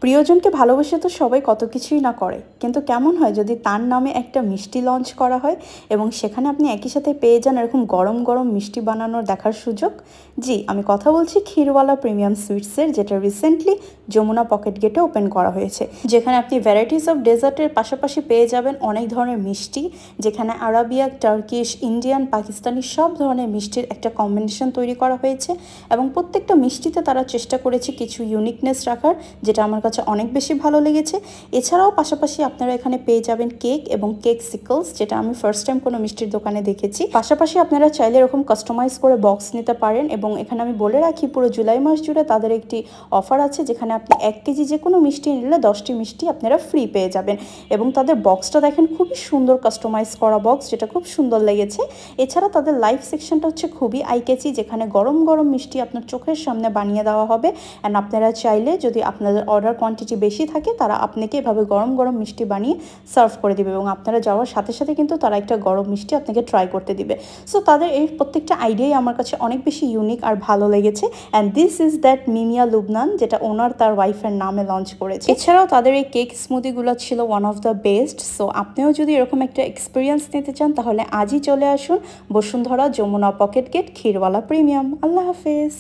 প্রিয়জনকে ভালোবেসে তো সবাই কত কিছুই না করে, কিন্তু কেমন হয় যদি তার নামে একটা মিষ্টি লঞ্চ করা হয় এবং সেখানে আপনি একই সাথে পেয়ে যান এরকম গরম গরম মিষ্টি বানানোর দেখার সুযোগ। জি, আমি কথা বলছি ক্ষীরওয়ালা প্রিমিয়াম সুইটসের, যেটা রিসেন্টলি যমুনা পকেট গেটে ওপেন করা হয়েছে, যেখানে আপনি ভ্যারাইটিস অফ ডেজার্টের পাশাপাশি পেয়ে যাবেন অনেক ধরনের মিষ্টি, যেখানে আরাবিয়া, টার্কিশ, ইন্ডিয়ান, পাকিস্তানি সব ধরনের মিষ্টির একটা কম্বিনেশন তৈরি করা হয়েছে। এবং প্রত্যেকটা মিষ্টিতে তারা চেষ্টা করেছে কিছু ইউনিকনেস রাখার, যেটা আমার কাছে অনেক বেশি ভালো লেগেছে। এছাড়াও পাশাপাশি আপনারা এখানে পেয়ে যাবেন কেক এবং কেক সিকলস, যেটা আমি ফার্স্ট টাইম কোনো মিষ্টির দোকানে দেখেছি। পাশাপাশি আপনারা চাইলে এরকম কাস্টমাইজ করে বক্স নিতে পারেন। এবং এখানে আমি বলে রাখি, পুরো জুলাই মাস জুড়ে তাদের একটি অফার আছে, যেখানে আপনি 1 কেজি যে কোনো মিষ্টি নিলে 10টি মিষ্টি আপনারা ফ্রি পেয়ে যাবেন। এবং তাদের বক্সটা দেখেন, খুবই সুন্দর কাস্টমাইজ করা বক্স, যেটা খুব সুন্দর লেগেছে। এছাড়া তাদের লাইভ সেকশনটা হচ্ছে খুবই আইকেচি, যেখানে গরম গরম মিষ্টি আপনার চোখের সামনে বানিয়ে দেওয়া হবে। অ্যান্ড আপনারা চাইলে, যদি আপনাদের অর্ডার কোয়ান্টিটি বেশি থাকে, তারা আপনাকে এভাবে গরম গরম মিষ্টি বানিয়ে সার্ভ করে দিবে এবং আপনারা যাওয়ার সাথে সাথে কিন্তু তারা একটা গরম মিষ্টি আপনাকে ট্রাই করতে দিবে। সো তাদের এই প্রত্যেকটা আইডিয়াই আমার কাছে অনেক বেশি ইউনিক আর ভালো লেগেছে। অ্যান্ড দিস ইজ দ্যাট মিমিয়া লুবনান, যেটা ওনার তার ওয়াইফের নামে লঞ্চ করেছে। এছাড়াও তাদের এই কেক স্মুদিগুলো ছিল one of the best. So আপনিও যদি এরকম একটা এক্সপিরিয়েন্স নিতে চান, তাহলে আজই চলে আসুন Bashundhara Jamuna pocket gate Kheerwala premium. Allah হাফেজ।